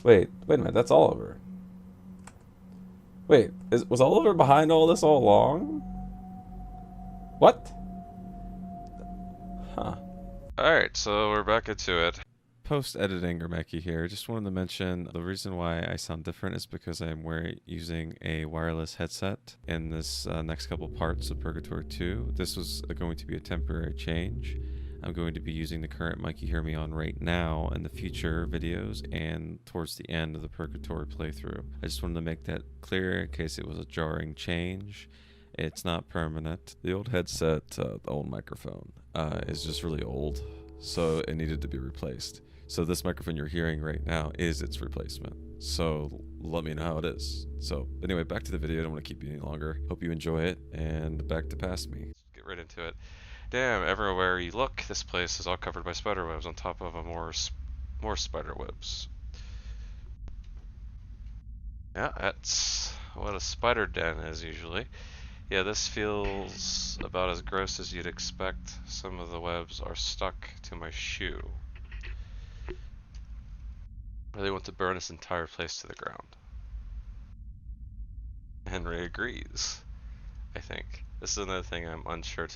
Wait a minute, that's Oliver. Wait, was Oliver behind all this all along? What? Huh. Alright, so we're back into it. Post-editing Grimeki here. Just wanted to mention the reason why I sound different is because I'm using a wireless headset in this next couple parts of Purgatory 2. This was going to be a temporary change. I'm going to be using the current mic you hear me on right now in the future videos and towards the end of the Purgatory playthrough. I just wanted to make that clear in case it was a jarring change. It's not permanent. The old headset, the old microphone, is just really old, so it needed to be replaced. So this microphone you're hearing right now is its replacement. So let me know how it is. So anyway, back to the video. I don't want to keep you any longer. Hope you enjoy it, and back to past me. Let's get right into it. Damn, everywhere you look, this place is all covered by spider webs on top of more spider webs. Yeah, that's what a spider den is usually. Yeah, this feels about as gross as you'd expect. Some of the webs are stuck to my shoe. I really want to burn this entire place to the ground. Henry agrees, I think. This is another thing I'm unsure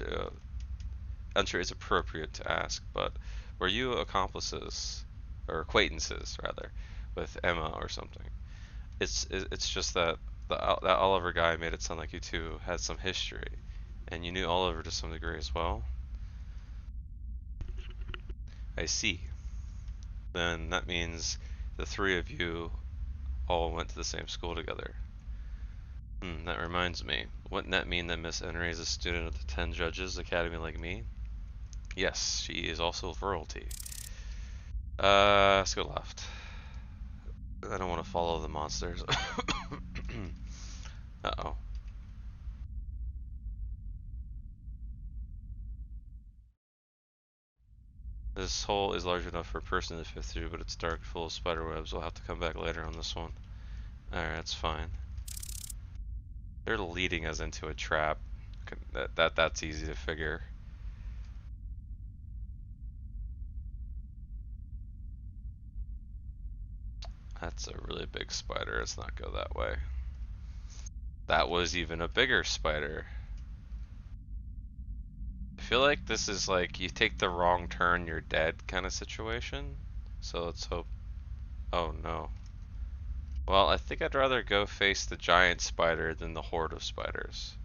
it's appropriate to ask, but were you accomplices, or acquaintances rather, with Emma or something? It's just that that Oliver guy made it sound like you two had some history, and you knew Oliver to some degree as well. I see. Then that means the three of you all went to the same school together. That reminds me. Wouldn't that mean that Miss Henry is a student of the 10 Judges Academy like me? Yes, she is also royalty. Let's go left. I don't want to follow the monsters. Uh-oh. This hole is large enough for a person to fit through, but it's dark, full of spider webs. We'll have to come back later on this one. Alright, that's fine. They're leading us into a trap. That's easy to figure. That's a really big spider. Let's not go that way. That was even a bigger spider. I feel like this is like you take the wrong turn, you're dead kind of situation. So let's hope. Oh no. Well, I think I'd rather go face the giant spider than the horde of spiders.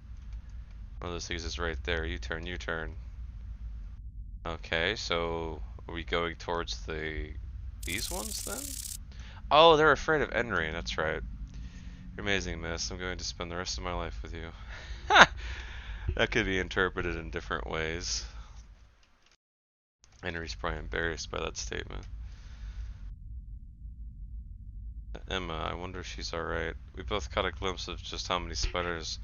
One of those things is right there. You turn, you turn. Okay, so are we going towards these ones then? Oh, they're afraid of Enri, that's right. You're amazing, miss. I'm going to spend the rest of my life with you. That could be interpreted in different ways. Enri's probably embarrassed by that statement. Emma, I wonder if she's alright. We both caught a glimpse of just how many spiders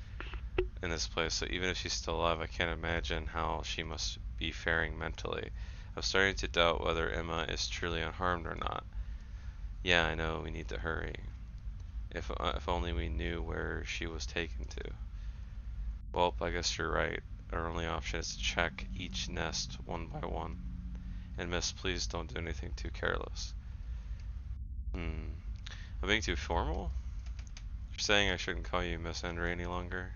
in this place, so even if she's still alive, I can't imagine how she must be faring mentally. I'm starting to doubt whether Emma is truly unharmed or not. Yeah, I know, we need to hurry. If only we knew where she was taken to. Well, I guess you're right. Our only option is to check each nest one by one. And miss, please don't do anything too careless. I'm being too formal? You're saying I shouldn't call you Miss Henry any longer?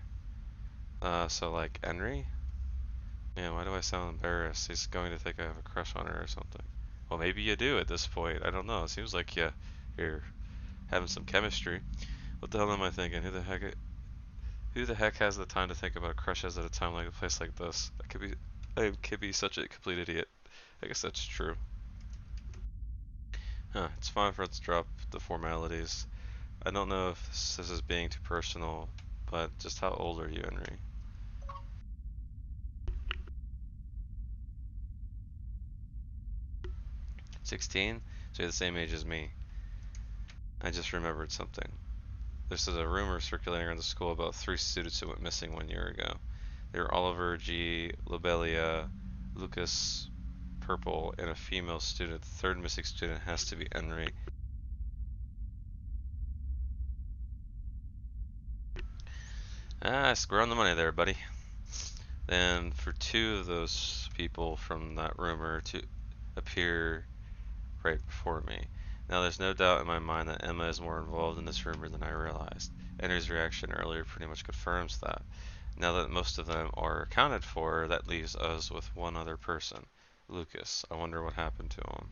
So like Henry? Man, why do I sound embarrassed? He's going to think I have a crush on her or something. Well, maybe you do at this point. I don't know. It seems like you're having some chemistry. What the hell am I thinking? Who the heck has the time to think about crushes at a time like a place like this? I could be such a complete idiot. I guess that's true. Huh, it's fine for us to drop the formalities. I don't know if this is being too personal, but just how old are you, Henry? 16? So you're the same age as me. I just remembered something. There's a rumor circulating around the school about 3 students who went missing 1 year ago. They were Oliver G. Lobelia, Lucas Purple, and a female student. The third missing student has to be Henry. We're on the money there, buddy. Then for 2 of those people from that rumor to appear right before me. Now, there's no doubt in my mind that Emma is more involved in this rumor than I realized. Henry's reaction earlier pretty much confirms that. Now that most of them are accounted for, that leaves us with one other person, Lucas. I wonder what happened to him.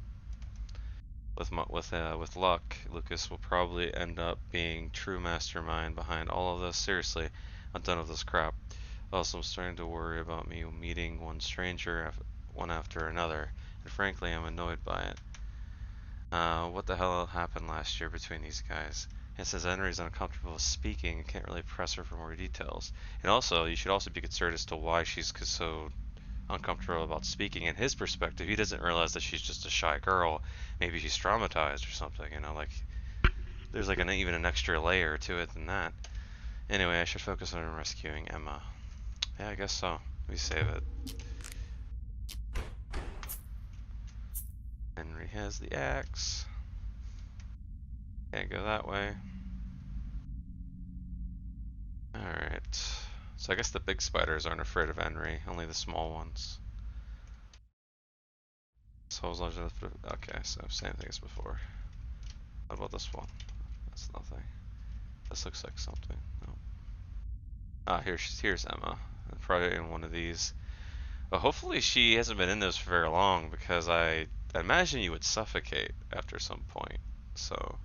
With luck, Lucas will probably end up being true mastermind behind all of this. Seriously, I'm done with this crap. Also, I'm starting to worry about me meeting one stranger one after another, and frankly, I'm annoyed by it. What the hell happened last year between these guys? And since Henry's uncomfortable with speaking, I can't really press her for more details. And also, you should also be concerned as to why she's so uncomfortable about speaking. In his perspective, he doesn't realize that she's just a shy girl. Maybe she's traumatized or something, you know, like, there's like even an extra layer to it than that. Anyway, I should focus on rescuing Emma. Yeah, I guess so. We save it. Henry has the axe. Can't go that way. Alright. So I guess the big spiders aren't afraid of Henry, only the small ones. So as long as okay, so same thing as before. What about this one? That's nothing. This looks like something. No. Ah, here's Emma. Probably in one of these. Well, hopefully she hasn't been in those for very long because I imagine you would suffocate after some point. So,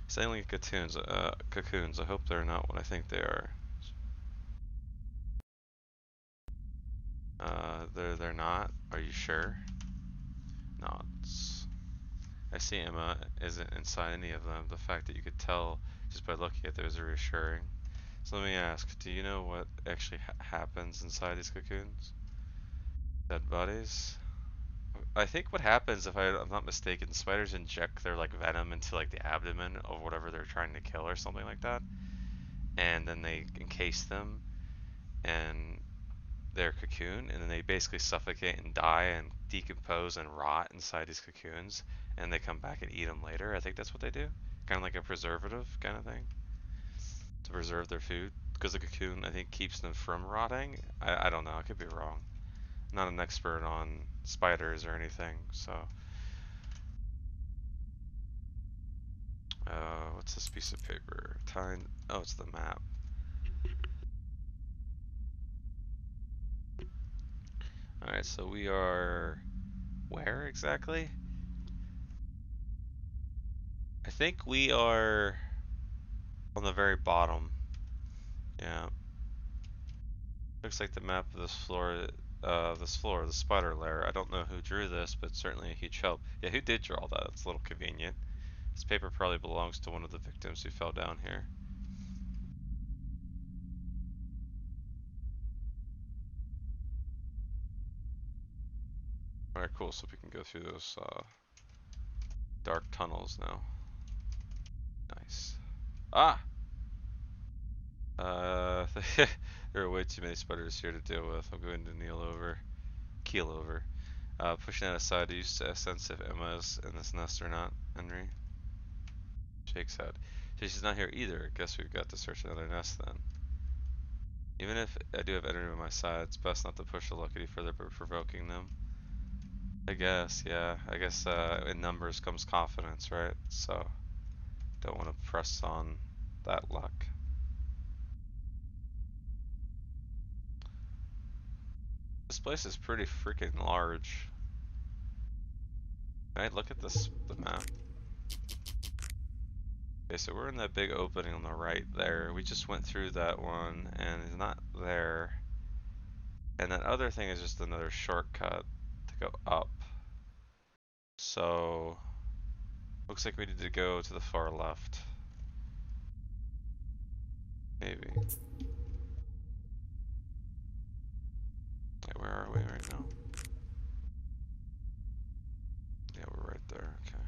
sailing cocoons. I hope they're not what I think they are. They're not. Are you sure? No, I see Emma isn't inside any of them. The fact that you could tell just by looking at those are reassuring. So let me ask, do you know what actually happens inside these cocoons? Dead bodies? I think what happens, if I'm not mistaken, spiders inject their like venom into like the abdomen of whatever they're trying to kill or something like that, and then they encase them in their cocoon, and then they basically suffocate and die and decompose and rot inside these cocoons, and they come back and eat them later. I think that's what they do, kind of like a preservative kind of thing to preserve their food, because the cocoon I think keeps them from rotting. I don't know. I could be wrong. Not an expert on spiders or anything, so. What's this piece of paper? Oh, it's the map. Alright, so we are where exactly? I think we are on the very bottom. Yeah. Looks like the map of this floor, the spider lair. I don't know who drew this, but certainly a huge help. Yeah, who did draw that? It's a little convenient. This paper probably belongs to one of the victims who fell down here. Alright, cool, so we can go through those dark tunnels now. Nice. Ah! There are way too many spiders here to deal with. I'm going to keel over. Pushing that aside, do you sense if Emma is in this nest or not, Henry? Shakes head. So she's not here either. Guess we've got to search another nest then. Even if I do have Henry on my side, it's best not to push the luck any further by provoking them. I guess, yeah. I guess in numbers comes confidence, right? So, don't want to press on that luck. This place is pretty freaking large. Can I look at the map? Okay, so we're in that big opening on the right there. We just went through that one, and it's not there. And that other thing is just another shortcut to go up. So, looks like we need to go to the far left. Maybe. Wait, where are we right now? Yeah, we're right there, okay.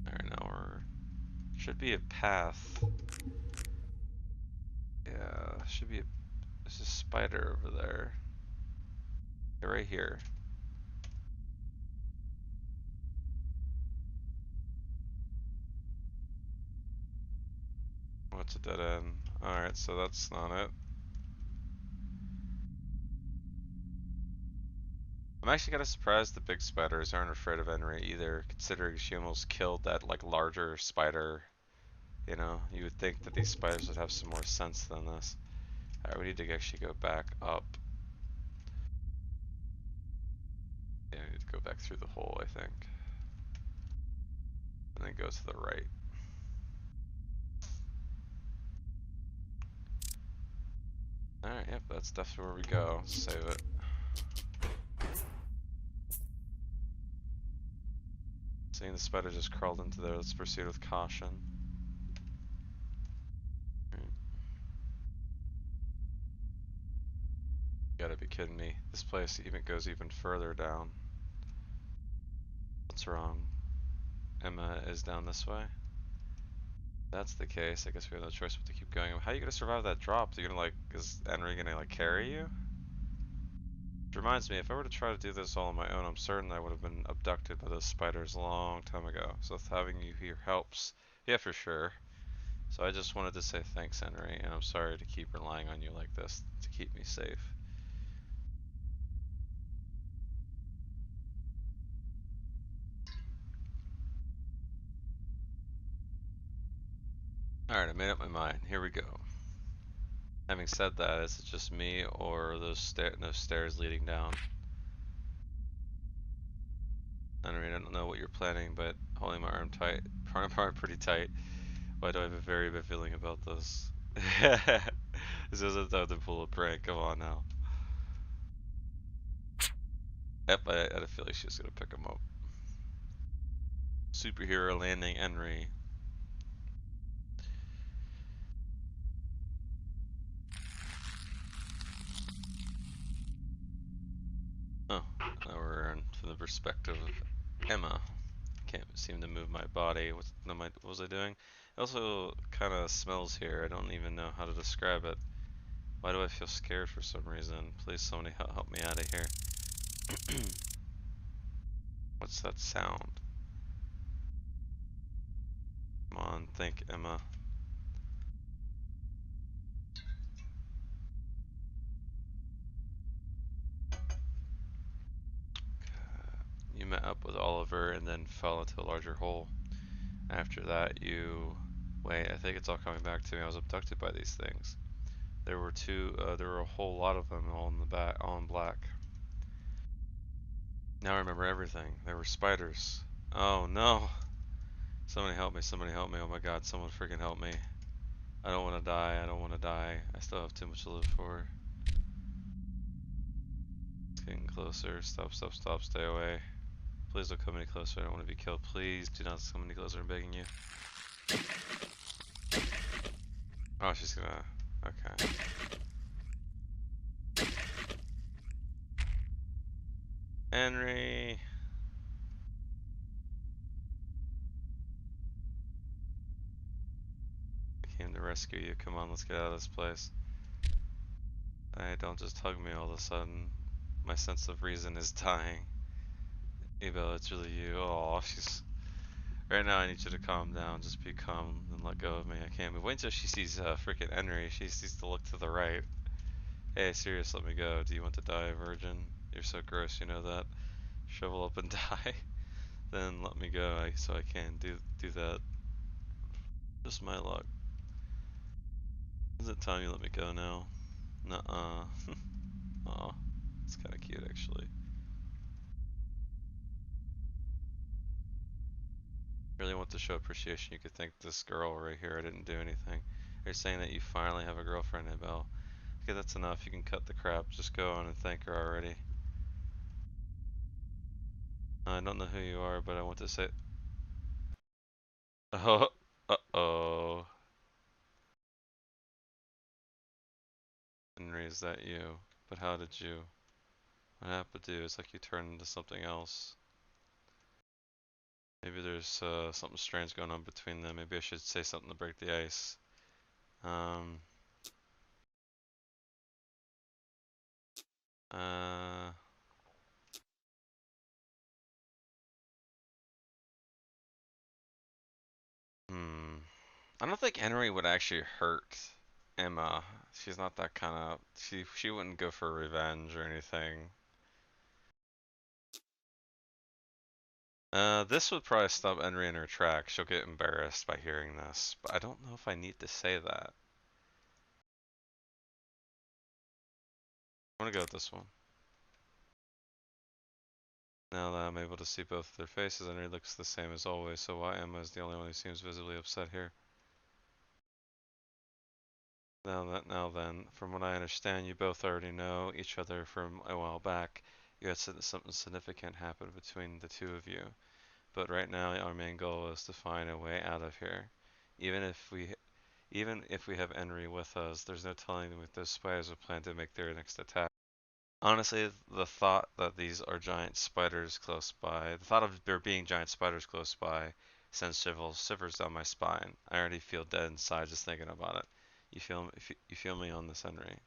Alright, now should be a path. Yeah, should be there's a spider over there. Yeah, right here. it's a dead end. Alright, so that's not it. I'm actually kind of surprised the big spiders aren't afraid of Enri either, considering she almost killed that like larger spider. You know, you would think that these spiders would have some more sense than this. Alright, we need to actually go back up. Yeah, we need to go back through the hole, I think. And then go to the right. Alright, yep, that's definitely where we go. Save it. Seeing the spider just crawled into there, let's proceed with caution. Right. You gotta be kidding me. This place even goes even further down. What's wrong? Emma is down this way? If that's the case, I guess we have no choice but to keep going. How are you gonna survive that drop? Are you gonna like, is Henry gonna like carry you? Which reminds me, if I were to try to do this all on my own, I'm certain I would have been abducted by those spiders a long time ago. So if having you here helps, yeah, for sure. So I just wanted to say thanks, Henry, and I'm sorry to keep relying on you like this to keep me safe. Alright, I made up my mind. Here we go. Having said that, is it just me or those stairs leading down? Henry, I don't know what you're planning, but holding my arm pretty tight. Why do I have a very bad feeling about this? This isn't time to pull a prank, come on now. Yep, I had a feeling she was gonna pick him up. Superhero landing Henry. Oh, now we're in from the perspective of Emma. Can't seem to move my body. What was I doing? It also kind of smells here. I don't even know how to describe it. Why do I feel scared for some reason? Please somebody help me out of here. What's that sound? Come on, think, Emma. You met up with Oliver and then fell into a larger hole. After that, you... Wait, I think it's all coming back to me. I was abducted by these things. There were there were a whole lot of them all in the back, all in black. Now I remember everything. There were spiders. Oh no! Somebody help me, somebody help me. Oh my god, someone freaking help me. I don't want to die, I don't want to die. I still have too much to live for. It's getting closer. Stop, stop, stop, stay away. Please don't come any closer, I don't want to be killed. Please do not come any closer, I'm begging you. Oh, she's gonna... Okay. Henry! I came to rescue you. Come on, let's get out of this place. Hey, don't just hug me all of a sudden. My sense of reason is dying. Abel, it's really you. Oh, she's... Right now I need you to calm down. Just be calm and let go of me. I can't move. Wait until she sees freaking Henry. She needs to look to the right. Hey, serious, let me go. Do you want to die, virgin? You're so gross, you know that? Shrivel up and die? Then let me go so I can do that. Just my luck. Is it time you let me go now? Nuh-uh. Aw, it's kinda cute actually. Really want to show appreciation. You could thank this girl right here. I didn't do anything. You're saying that you finally have a girlfriend, Abel. Okay, that's enough. You can cut the crap. Just go on and thank her already. I don't know who you are, but I want to say... Oh, uh-oh. Henry, is that you? But how did you... What happened to you? It's like you turned into something else. Maybe there's something strange going on between them. Maybe I should say something to break the ice. Um... Uh... Hmm... I don't think Henry would actually hurt Emma. She's not that kind of. She wouldn't go for revenge or anything. This would probably stop Henry in her tracks. She'll get embarrassed by hearing this, but I don't know if I need to say that. I'm gonna go with this one. Now that I'm able to see both of their faces, Henry looks the same as always, so why Emma is the only one who seems visibly upset here? Now then, from what I understand, you both already know each other from a while back. You had said that something significant happened between the two of you. But right now, our main goal is to find a way out of here. Even if we have Henry with us, there's no telling if those spiders will plan to make their next attack. Honestly, the thought that these are giant spiders close by, the thought of there being giant spiders close by, sends shivers down my spine. I already feel dead inside just thinking about it. You feel me on this, Henry?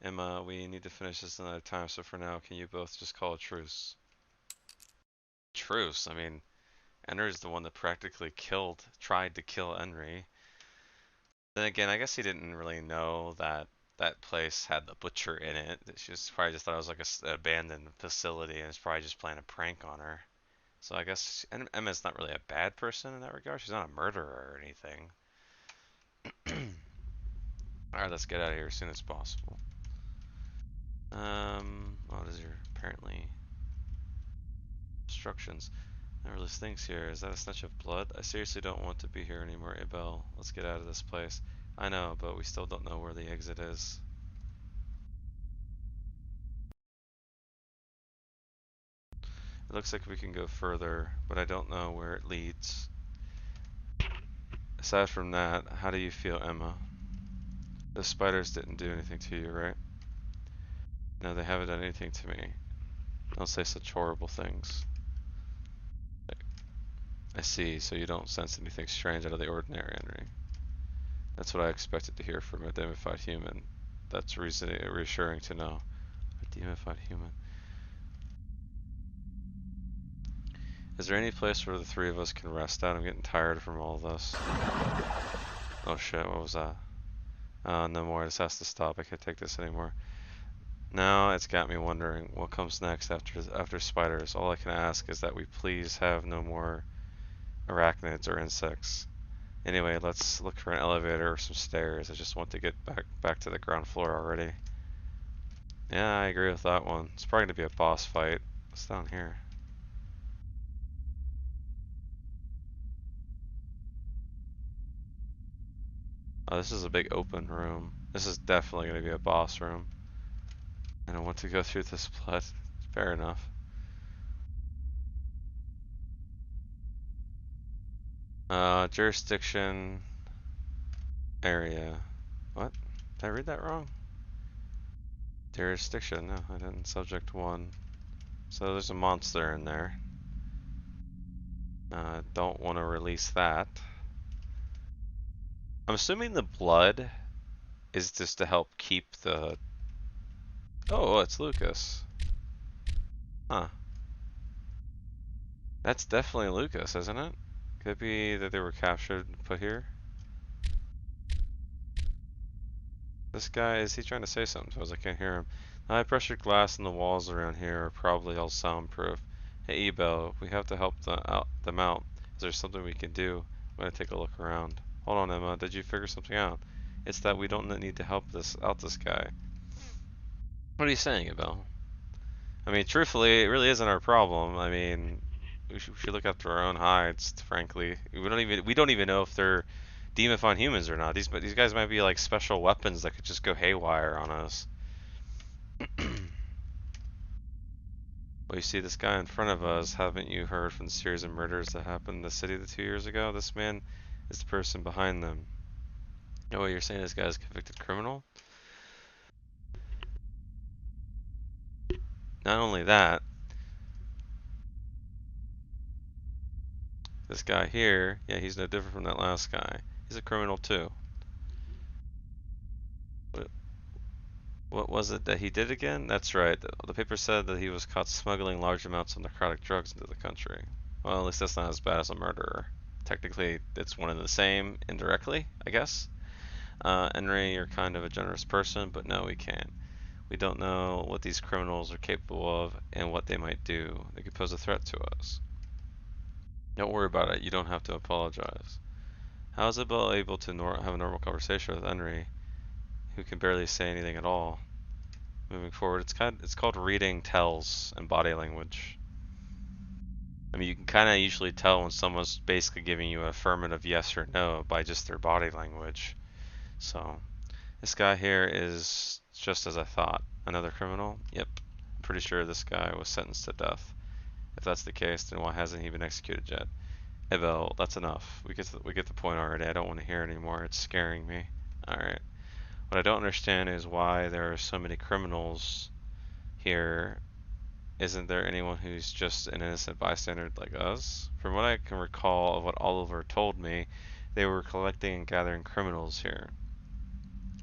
Emma, we need to finish this another time, so for now, can you both just call a truce? Truce? I mean, Henry's the one that practically tried to kill Henry. Then again, I guess he didn't really know that that place had the butcher in it. She probably just thought it was like an abandoned facility and was probably just playing a prank on her. So I guess Emma's not really a bad person in that regard. She's not a murderer or anything. Alright, let's get out of here as soon as possible. What is your apparently instructions? There are these things here. Is that a stench of blood? I seriously don't want to be here anymore, Abel. Let's get out of this place. I know, but we still don't know where the exit is. It looks like we can go further, but I don't know where it leads. Aside from that, how do you feel, Emma? The spiders didn't do anything to you, right? No, they haven't done anything to me. Don't say such horrible things. I see, so you don't sense anything strange out of the ordinary, Henry. That's what I expected to hear from a demified human. That's reassuring to know. A demified human. Is there any place where the three of us can rest at? I'm getting tired from all this. Oh shit, what was that? No more, this has to stop. I can't take this anymore. Now it's got me wondering what comes next after spiders. All I can ask is that we please have no more arachnids or insects. Anyway, let's look for an elevator or some stairs. I just want to get back to the ground floor already. Yeah, I agree with that one. It's probably gonna be a boss fight. What's down here? Oh, this is a big open room. This is definitely gonna be a boss room. I don't want to go through this blood. Fair enough. Jurisdiction area. What? Did I read that wrong? Jurisdiction. No, I didn't. Subject 1. So there's a monster in there. Don't want to release that. I'm assuming the blood is just to help keep the... Oh, it's Lucas. Huh. That's definitely Lucas, isn't it? Could it be that they were captured and put here? This guy, is he trying to say something to us? I can't hear him. The high pressure glass and the walls around here are probably all soundproof. Hey Ebel, we have to help them out. Is there something we can do? I'm gonna take a look around. Hold on, Emma, did you figure something out? It's that we don't need to help this guy. What are you saying, Ebel? I mean, truthfully, it really isn't our problem. I mean, we should look after our own hides, frankly. We don't even know if they're demifying humans or not. These guys might be like special weapons that could just go haywire on us. Well, you see this guy in front of us. Haven't you heard from the series of murders that happened in the city 2 years ago? This man is the person behind them. Oh, you're saying this guy's a convicted criminal? Not only that, this guy here, yeah, he's no different from that last guy. He's a criminal too. What was it that he did again? That's right. The paper said that he was caught smuggling large amounts of narcotic drugs into the country. Well, at least that's not as bad as a murderer. technically it's one and the same indirectly, I guess. Henry, you're kind of a generous person, but no, we can't. We don't know what these criminals are capable of and what they might do. They could pose a threat to us. Don't worry about it. You don't have to apologize. How is Isabel able to have a normal conversation with Henry, who can barely say anything at all? Moving forward, it's called reading tells and body language. I mean, you can kind of usually tell when someone's basically giving you an affirmative yes or no by just their body language. So, this guy here is just as I thought. Another criminal? Yep. I'm pretty sure this guy was sentenced to death. If that's the case, then why hasn't he been executed yet? Ebel, that's enough. We get the point already. I don't want to hear anymore. It's scaring me. Alright. What I don't understand is why there are so many criminals here. Isn't there anyone who's just an innocent bystander like us? From what I can recall of what Oliver told me, they were collecting and gathering criminals here.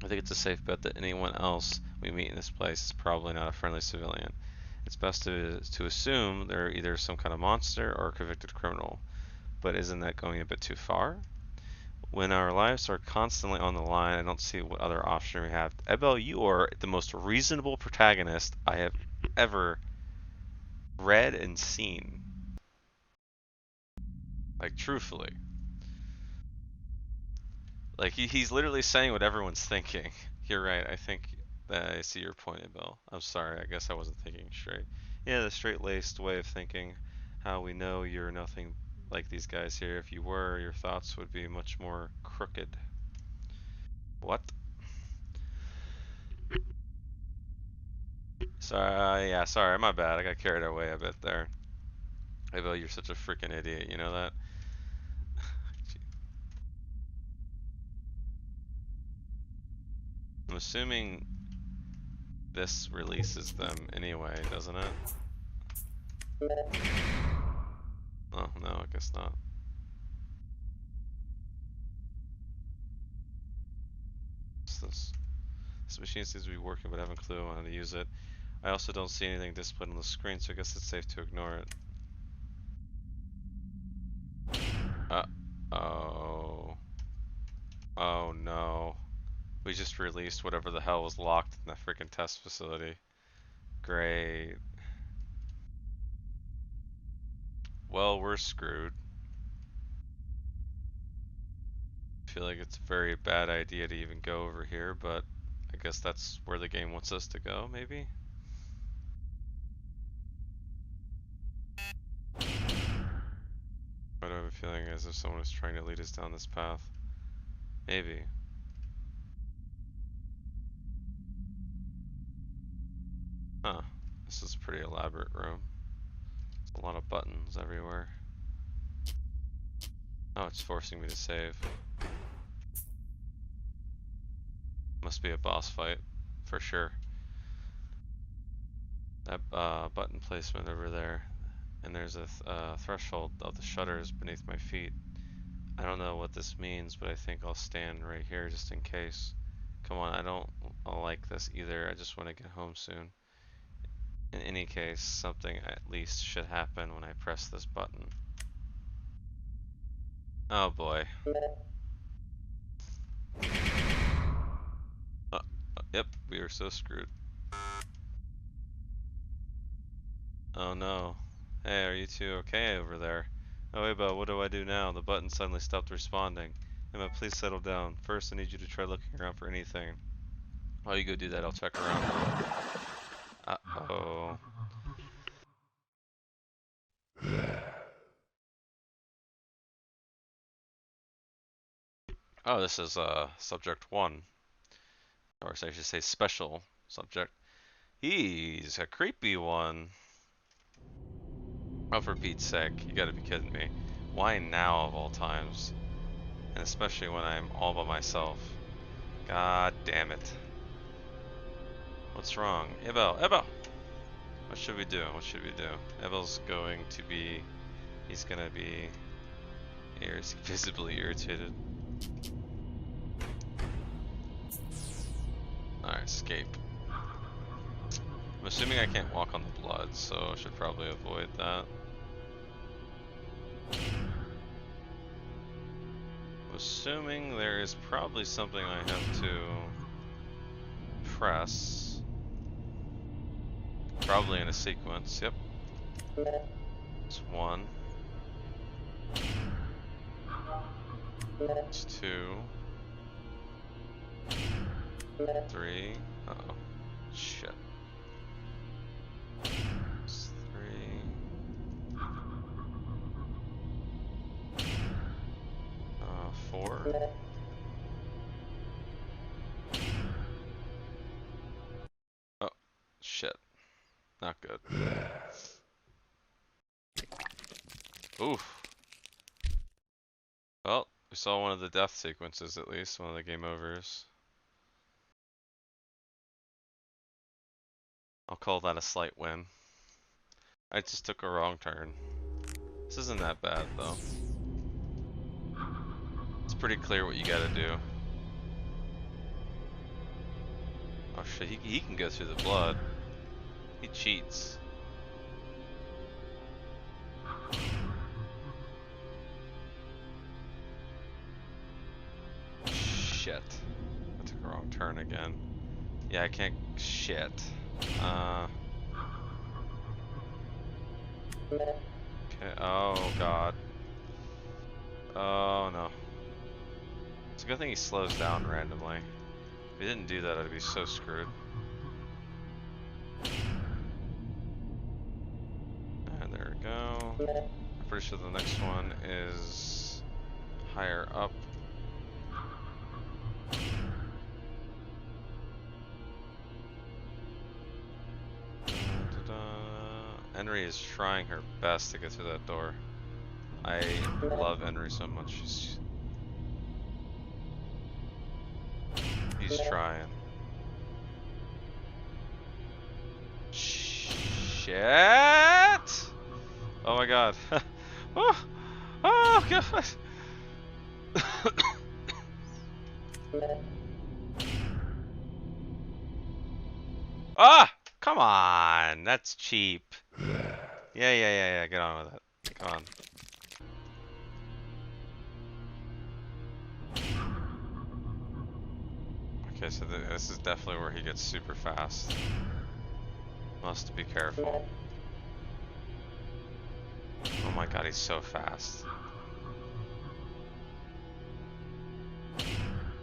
I think it's a safe bet that anyone else we meet in this place is probably not a friendly civilian. It's best to assume they're either some kind of monster or a convicted criminal. But isn't that going a bit too far? When our lives are constantly on the line, I don't see what other option we have. Ebel, you are the most reasonable protagonist I have ever read and seen. Like, truthfully. Like, he's literally saying what everyone's thinking. You're right, I think that I see your point, Abel. I'm sorry, I guess I wasn't thinking straight. Yeah, the straight-laced way of thinking. How we know you're nothing like these guys here. If you were, your thoughts would be much more crooked. What? Sorry, yeah, sorry, my bad. I got carried away a bit there. Abel, you're such a freaking idiot, you know that? I'm assuming this releases them anyway, doesn't it? Oh, no, I guess not. What's this? This machine seems to be working, but I haven't a clue on how to use it. I also don't see anything displayed on the screen, so I guess it's safe to ignore it. Uh-oh. Oh no. We just released whatever the hell was locked in the freaking test facility. Great. Well, we're screwed. I feel like it's a very bad idea to even go over here, but I guess that's where the game wants us to go, maybe? Why do I have a feeling as if someone is trying to lead us down this path? Maybe. Huh. This is a pretty elaborate room. There's a lot of buttons everywhere. Oh, it's forcing me to save. Must be a boss fight, for sure. That button placement over there. And there's a threshold of the shutters beneath my feet. I don't know what this means, but I think I'll stand right here just in case. Come on, I don't like this either. I just want to get home soon. In any case, something at least should happen when I press this button. Oh boy. Yep, we are so screwed. Oh no. Hey, are you two okay over there? Oh, Eba, what do I do now? The button suddenly stopped responding. Emma, please settle down. First, I need you to try looking around for anything. While you go do that, I'll check around. Uh-oh. Oh, this is subject 1. Or I should say special subject. He's a creepy one. Oh, for Pete's sake, you gotta be kidding me. Why now of all times? And especially when I'm all by myself. God damn it. What's wrong? Ebel, Ebel! What should we do? What should we do? Ebel's going to be... He's gonna be... visibly irritated. Alright, escape. I'm assuming I can't walk on the blood, so I should probably avoid that. assuming there is probably something I have to press. Probably in a sequence, yep. It's 1. It's 2. 3. Uh-oh. Shit. It's 3. 4. Oh, shit. Not good. Oof. Well, we saw one of the death sequences at least, one of the game overs. I'll call that a slight win. I just took a wrong turn. This isn't that bad though. It's pretty clear what you gotta do. Oh shit, he can go through the blood. He cheats. Shit. I took a wrong turn again. Yeah, I can't. Shit. Okay. Oh god. Oh no. It's a good thing he slows down randomly. If he didn't do that, I'd be so screwed. And there we go. I'm pretty sure the next one is higher up. Henry is trying her best to get through that door. I love Henry so much. He's trying. Shit! Oh my god. Oh, oh god. Ah! Come on! That's cheap. Yeah. Get on with it. Come on. Okay, so this is definitely where he gets super fast. Must be careful. Oh my god, he's so fast.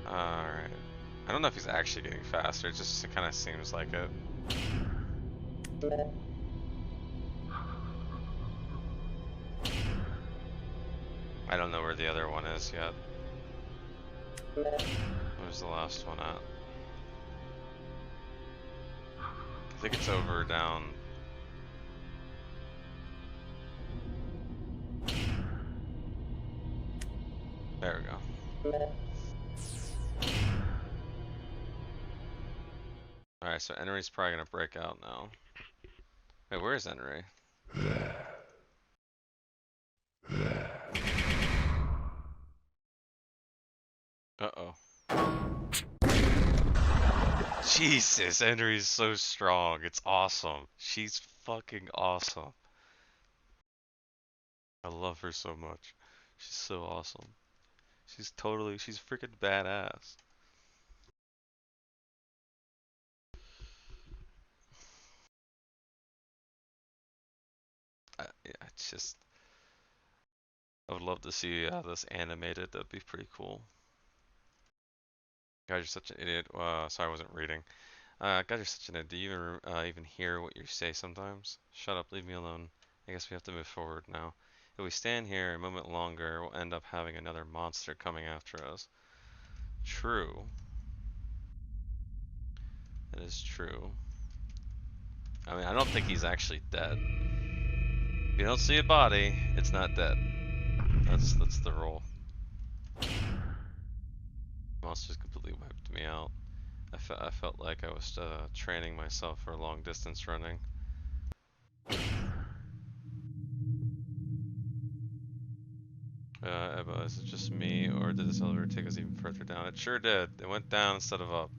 Alright. I don't know if he's actually getting faster, it just kind of seems like it. I don't know where the other one is yet. Where's the last one at? I think it's over down. There we go. Alright, so Henry's probably gonna break out now. Wait, where is Henry? Uh-oh. Jesus, Henry's so strong. It's awesome. She's fucking awesome. I love her so much. She's so awesome. She's freaking badass. Yeah, it's just, I would love to see this animated. That'd be pretty cool. God, you're such an idiot. Sorry, I wasn't reading. God, you're such an idiot. Do you even hear what you say sometimes? Shut up, leave me alone. I guess we have to move forward now. If we stand here a moment longer, we'll end up having another monster coming after us. True. It is true. I mean, I don't think he's actually dead. If you don't see a body, it's not dead. That's the rule. Monsters completely wiped me out. I felt like I was training myself for long distance running. Ebba, is it just me, or did this elevator take us even further down? It sure did. It went down instead of up.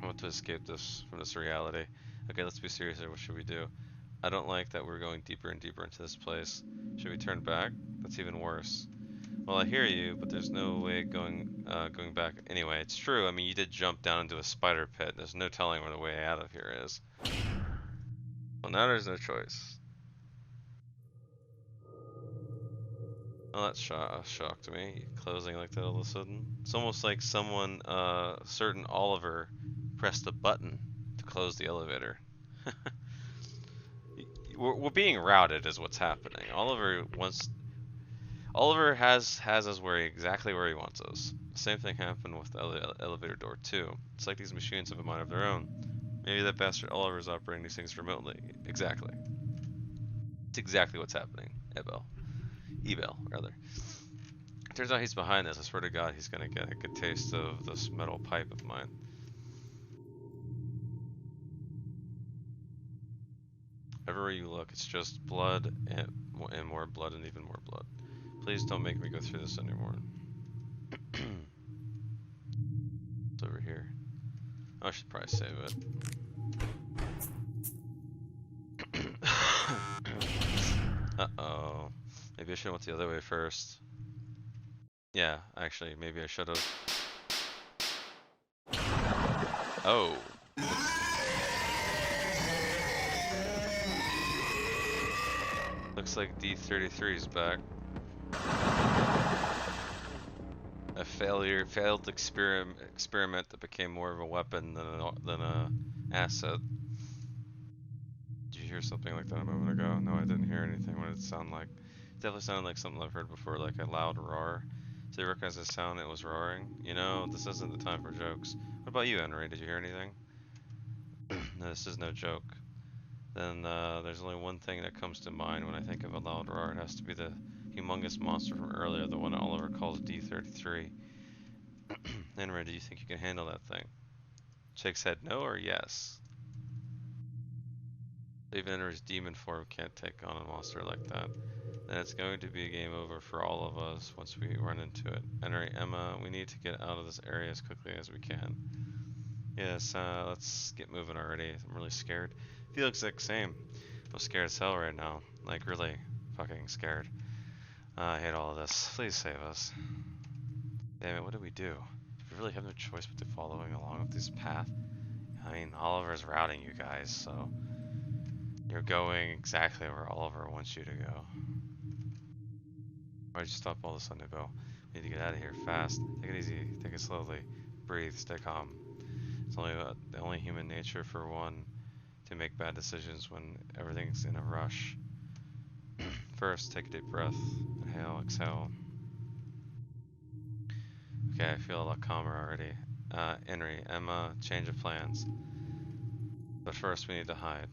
I want to escape from this reality. Okay, let's be serious here. What should we do? I don't like that we're going deeper and deeper into this place. Should we turn back? That's even worse. Well, I hear you, but there's no way going back. Anyway, it's true. I mean, you did jump down into a spider pit. There's no telling where the way out of here is. Well, now there's no choice. Well, that shocked me, closing like that all of a sudden. It's almost like someone, certain Oliver, pressed a button to close the elevator. We're being routed is what's happening. Oliver has us exactly where he wants us. The same thing happened with the elevator door too. It's like these machines have a mind of their own. Maybe that bastard Oliver is operating these things remotely. Exactly. It's exactly what's happening. Ebel, rather. Turns out he's behind this. I swear to God, he's gonna get a good taste of this metal pipe of mine. Everywhere you look, it's just blood and more blood and even more blood. Please don't make me go through this anymore. It's over here. I should probably save it. Uh-oh. Maybe I should have went the other way first. Yeah, actually, maybe I should have. Oh. Looks like D33 is back. A failed experiment that became more of a weapon than a asset. Did you hear something like that a moment ago? No, I didn't hear anything. What did it sound like? It definitely sounded like something I've heard before, like a loud roar. So you recognize the sound? It was roaring. You know, this isn't the time for jokes. What about you, Henry? Did you hear anything? No, this is no joke. Then there's only one thing that comes to mind when I think of a loud roar. It has to be the humongous monster from earlier, the one Oliver calls D33. Henry, do you think you can handle that thing? Jake's head no or yes? Even Henry's demon form can't take on a monster like that. Then it's going to be a game over for all of us once we run into it. Henry, Emma, we need to get out of this area as quickly as we can. Yes, let's get moving already. I'm really scared. Feel exact same. I'm scared as hell right now. Like, really fucking scared. I hate all of this. Please save us. Damn it, what do we do? Do we really have no choice but to following along with this path? I mean, Oliver's routing you guys, so you're going exactly where Oliver wants you to go. Why'd you stop all of a sudden, Bill? We need to get out of here fast. Take it easy. Take it slowly. Breathe. Stay calm. It's only the only human nature for one to make bad decisions when everything's in a rush. First, take a deep breath. Inhale, exhale. Okay, I feel a lot calmer already. Henry, Emma, change of plans. But first, we need to hide.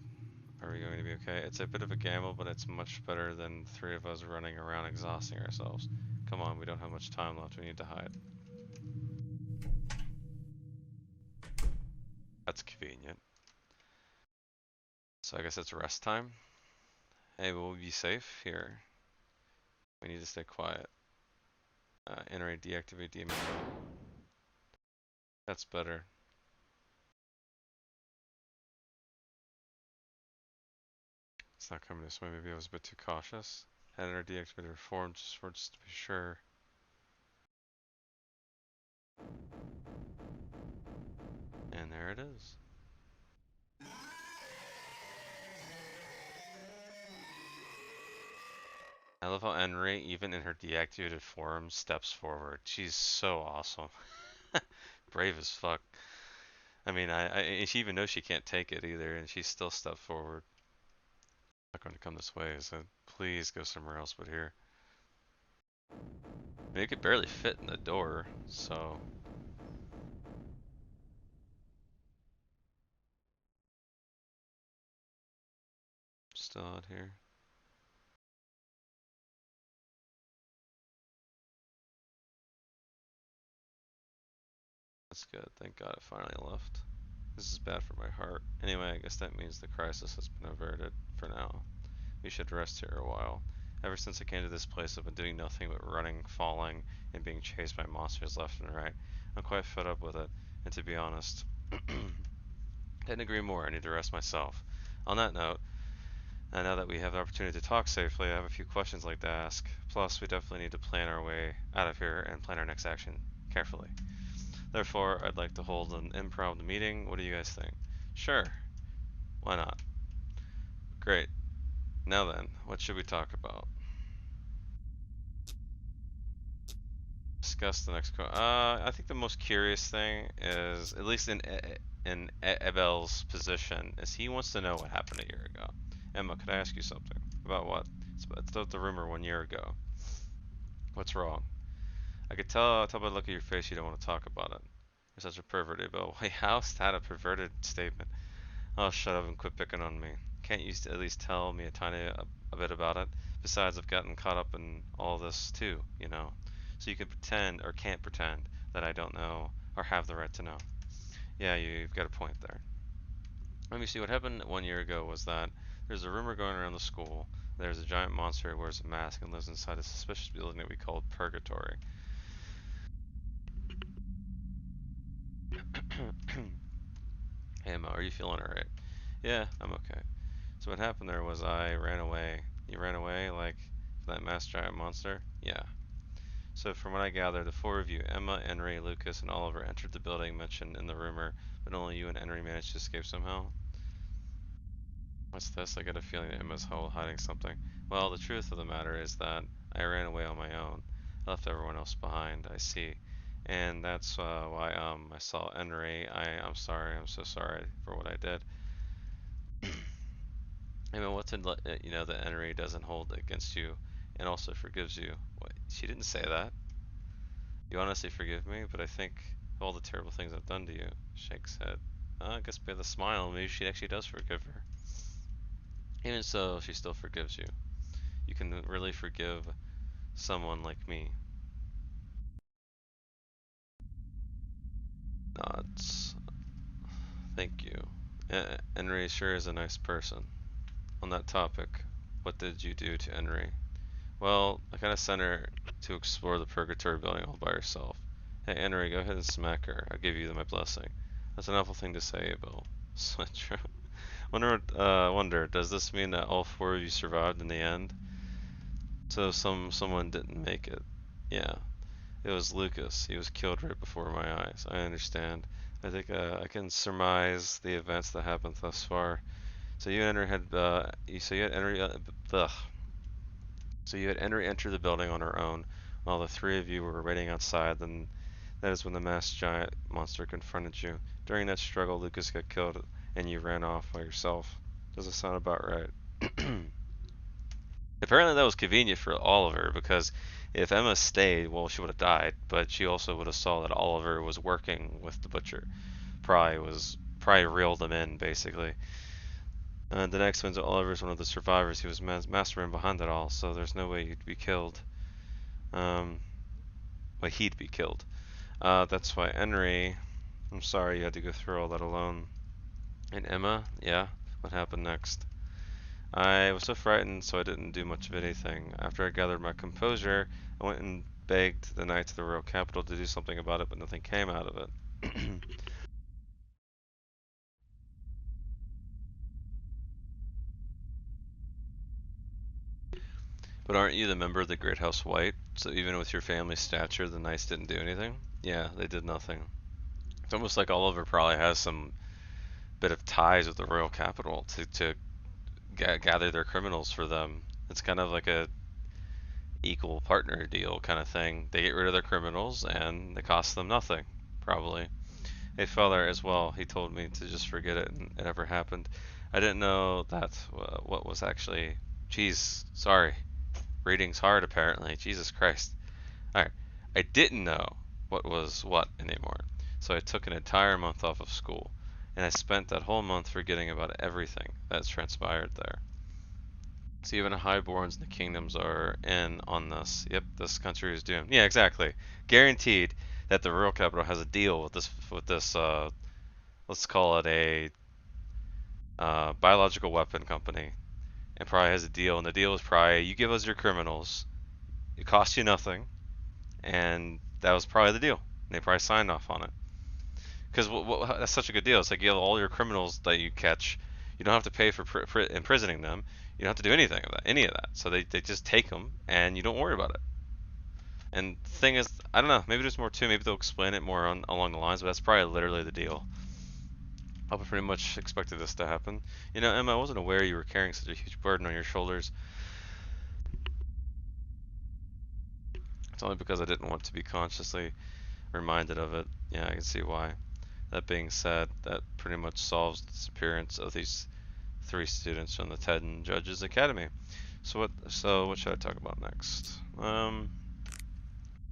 Are we going to be okay? It's a bit of a gamble, but it's much better than the three of us running around exhausting ourselves. Come on, we don't have much time left. We need to hide. That's convenient. So I guess it's rest time. Hey, will we be safe here? We need to stay quiet. Enter deactivate demon mode. That's better. It's not coming this way. Maybe I was a bit too cautious. Enter deactivated reform just to be sure. And there it is. I love how Henry, even in her deactivated form, steps forward. She's so awesome. Brave as fuck. I mean, she even knows she can't take it either, and she still stepped forward. Not going to come this way, so please go somewhere else but here. I mean, it could barely fit in the door, so... Still out here. That's good. Thank God it finally left. This is bad for my heart. Anyway, I guess that means the crisis has been averted for now. We should rest here a while. Ever since I came to this place, I've been doing nothing but running, falling, and being chased by monsters left and right. I'm quite fed up with it, and to be honest, couldn't agree more. I need to rest myself. On that note, And now that we have the opportunity to talk safely, I have a few questions I'd like to ask. Plus, we definitely need to plan our way out of here and plan our next action carefully. Therefore, I'd like to hold an impromptu meeting. What do you guys think? Sure. Why not? Great. Now then, what should we talk about? Discuss the next I think the most curious thing is, at least in Ebel's position, is he wants to know what happened a year ago. Emma, could I ask you something? About what? It's about the rumor 1 year ago. What's wrong? I could tell by the look of your face you don't want to talk about it. You're such a pervert, Abel. Wait, how's that a perverted statement? Oh, shut up and quit picking on me. Can't you at least tell me a bit about it? Besides, I've gotten caught up in all this too, you know. So you can pretend or can't pretend that I don't know or have the right to know. Yeah, you've got a point there. Let me see, what happened 1 year ago was that there's a rumor going around the school. There's a giant monster who wears a mask and lives inside a suspicious building that we call Purgatory. Hey Emma, are you feeling alright? Yeah, I'm okay. So what happened there was I ran away. You ran away, like, from that masked giant monster? Yeah. So from what I gather, the four of you, Emma, Henry, Lucas, and Oliver, entered the building mentioned in the rumor, but only you and Henry managed to escape somehow? What's this? I get a feeling that Emma's hiding something. Well, the truth of the matter is that I ran away on my own. I left everyone else behind, I see. And that's why I saw Henry. I'm sorry, I'm so sorry for what I did. I mean, what's in, you know, that Henry doesn't hold against you and also forgives you. What? She didn't say that. You honestly forgive me, but I think of all the terrible things I've done to you. Shakes head. I guess by the smile, maybe she actually does forgive her. Even so, she still forgives you. You can really forgive someone like me. Nods. Thank you. Henry sure is a nice person. On that topic, what did you do to Henry? Well, I kind of sent her to explore the Purgatory building all by herself. Hey, Henry, go ahead and smack her. I'll give you my blessing. That's an awful thing to say, Bill. True. Wonder, does this mean that all four of you survived in the end? So someone didn't make it. Yeah, it was Lucas. He was killed right before my eyes. I understand. I think I can surmise the events that happened thus far. So you and Henry had so you had Henry so you had Henry enter the building on her own, while the three of you were waiting outside. Then that is when the masked giant monster confronted you. During that struggle, Lucas got killed, and you ran off by yourself. Does it sound about right? Apparently that was convenient for Oliver, because if Emma stayed, well, she would have died, but she also would have saw that Oliver was working with the butcher. Probably reeled him in, basically. The next one's Oliver's one of the survivors. He was mastermind behind it all, so there's no way he'd be killed. Well, he'd be killed. That's why Henry, I'm sorry you had to go through all that alone. And Emma, yeah, what happened next? I was so frightened, so I didn't do much of anything. After I gathered my composure, I went and begged the Knights of the Royal Capital to do something about it, but nothing came out of it. But aren't you the member of the Great House White? So even with your family's stature, the Knights didn't do anything? Yeah, they did nothing. It's almost like Oliver probably has some bit of ties with the Royal Capital to gather their criminals for them. It's kind of like a equal partner deal kind of thing. They get rid of their criminals and it costs them nothing, probably. Hey, father, as well, he told me to just forget it and it never happened. I didn't know that what was actually. Jeez, sorry. Reading's hard apparently. Jesus Christ. Alright. I didn't know what was what anymore. So I took an entire month off of school. And I spent that whole month forgetting about everything that's transpired there. So even the highborns in the kingdoms are in on this. Yep, this country is doomed. Yeah, exactly. Guaranteed that the royal capital has a deal with this let's call it a biological weapon company, and probably has a deal. And the deal is probably you give us your criminals, it costs you nothing, and that was probably the deal. And they probably signed off on it because that's such a good deal. It's like you have all your criminals that you catch, You don't have to pay for imprisoning them. You don't have to do any of that. So they just take them, and you don't worry about it. And the thing is, I don't know, maybe there's more too. Maybe they'll explain it more along the lines, but that's probably literally the deal. I pretty much expected this to happen. You know, Emma, I wasn't aware you were carrying such a huge burden on your shoulders. It's only because I didn't want to be consciously reminded of it. Yeah, I can see why. That being said, that pretty much solves the disappearance of these 3 students from the TED and Judges Academy. So what should I talk about next? Henry,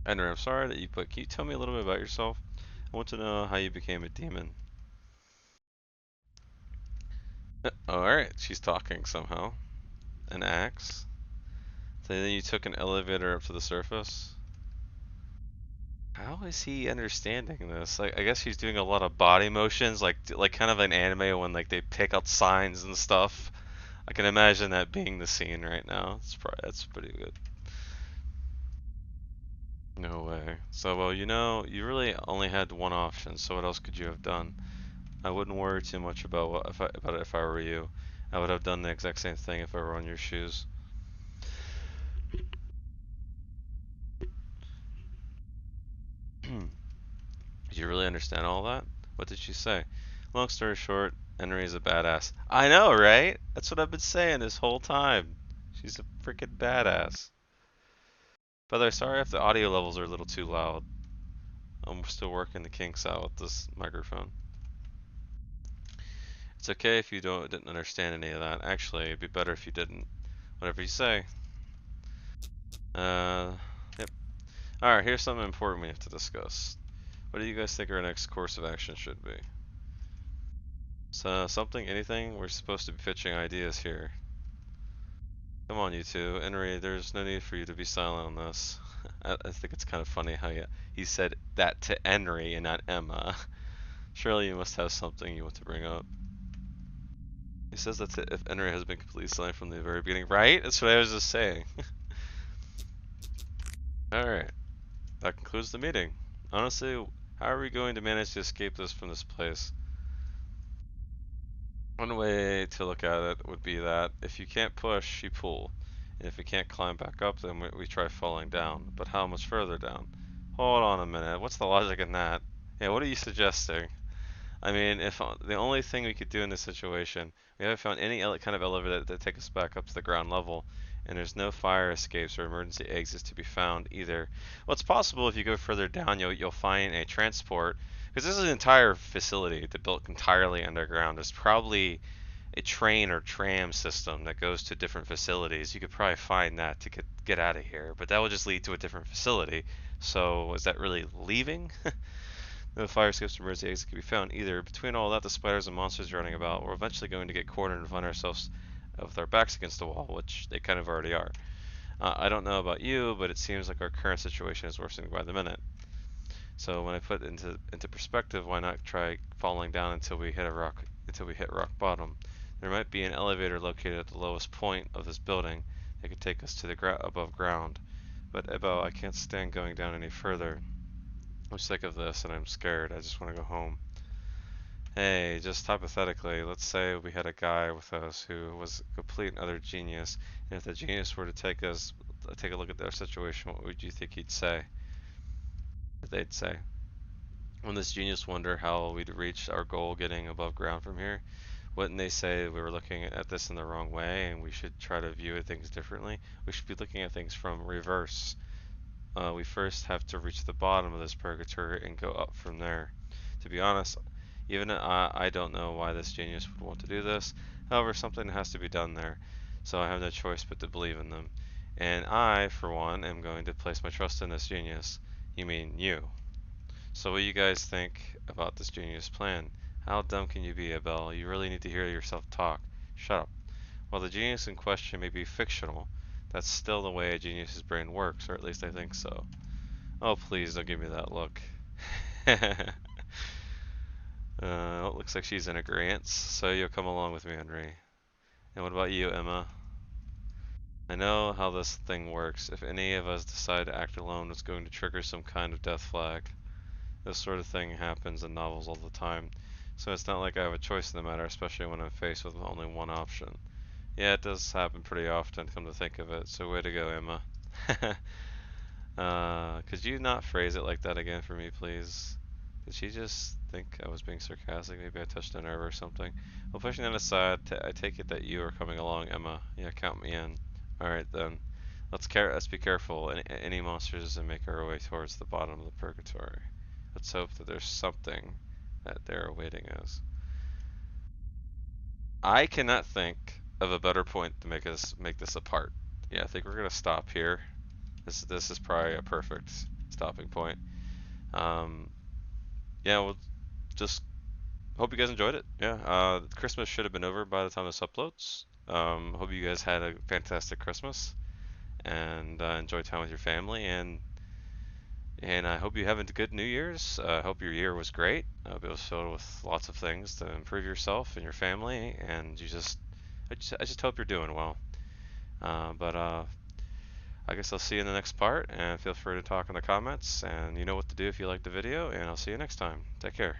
I'm sorry that but can you tell me a little bit about yourself? I want to know how you became a demon. Alright, she's talking somehow. An axe. So then you took an elevator up to the surface. How is he understanding this? Like, I guess he's doing a lot of body motions, like kind of an anime when like they pick out signs and stuff. I can imagine that being the scene right now. That's pretty good. No way. So, well, you know, you really only had one option. So, what else could you have done? I wouldn't worry too much about about it if I were you. I would have done the exact same thing if I were on your shoes. Did you really understand all that? What did she say? Long story short, Henry's a badass. I know, right? That's what I've been saying this whole time. She's a freaking badass. By the way, sorry if the audio levels are a little too loud. I'm still working the kinks out with this microphone. It's okay if you didn't understand any of that. Actually, it'd be better if you didn't. Whatever you say. Yep. Alright, here's something important we have to discuss. What do you guys think our next course of action should be? So, anything? We're supposed to be pitching ideas here. Come on, you two. Henry, there's no need for you to be silent on this. I think it's kind of funny how he said that to Henry and not Emma. Surely you must have something you want to bring up. He says that's it if Henry has been completely silent from the very beginning. Right? That's what I was just saying. Alright. That concludes the meeting. Honestly, how are we going to manage to escape from this place? One way to look at it would be that if you can't push, you pull. And if we can't climb back up, then we try falling down. But how much further down? Hold on a minute. What's the logic in that? Yeah, what are you suggesting? I mean, if the only thing we could do in this situation, we haven't found any kind of elevator that take us back up to the ground level, and there's no fire escapes or emergency exits to be found either. Well, it's possible if you go further down, you'll find a transport, because this is an entire facility that's built entirely underground. There's probably a train or tram system that goes to different facilities. You could probably find that to get out of here, but that will just lead to a different facility. So is that really leaving? No fire escapes or emergency exits can be found either. Between all that, the spiders and monsters running about, we're eventually going to get cornered and find ourselves with our backs against the wall, which they kind of already are. I don't know about you, but it seems like our current situation is worsening by the minute. So when I put into perspective, why not try falling down until we hit rock bottom? There might be an elevator located at the lowest point of this building that could take us to the above ground. But Ebo, I can't stand going down any further. I'm sick of this and I'm scared. I just want to go home. Hey, just hypothetically, let's say we had a guy with us who was a complete and utter genius, and if the genius were to take a look at their situation, what would you think he'd say? They'd say. Wouldn't this genius wonder how we'd reach our goal getting above ground from here? Wouldn't they say we were looking at this in the wrong way and we should try to view things differently? We should be looking at things from reverse. We first have to reach the bottom of this purgatory and go up from there. To be honest, even I don't know why this genius would want to do this. However, something has to be done there, so I have no choice but to believe in them. And I, for one, am going to place my trust in this genius. You mean you. So what do you guys think about this genius plan? How dumb can you be, Abel? You really need to hear yourself talk. Shut up. While the genius in question may be fictional, that's still the way a genius's brain works, or at least I think so. Oh, please don't give me that look. It looks like she's in agreement, so you'll come along with me, Henry. And what about you, Emma? I know how this thing works. If any of us decide to act alone, it's going to trigger some kind of death flag. This sort of thing happens in novels all the time. So it's not like I have a choice in the matter, especially when I'm faced with only one option. Yeah, it does happen pretty often, come to think of it, so way to go, Emma. Could you not phrase it like that again for me, please? Did she just think I was being sarcastic? Maybe I touched a nerve or something. Well, pushing that aside, I take it that you are coming along, Emma. Yeah, count me in. Alright then. Let's be careful. Any monsters and make our way towards the bottom of the purgatory. Let's hope that there's something that they're awaiting us. I cannot think of a better point to make this a part. Yeah, I think we're gonna stop here. This is probably a perfect stopping point. Um, yeah, we'll just hope you guys enjoyed it. Yeah, Christmas should have been over by the time this uploads. Hope you guys had a fantastic Christmas and enjoy time with your family, and I hope you have a good New Year's. I hope your year was great. I hope it was filled with lots of things to improve yourself and your family, and I just hope you're doing well. But I guess I'll see you in the next part, and feel free to talk in the comments, and you know what to do if you like the video, and I'll see you next time. Take care.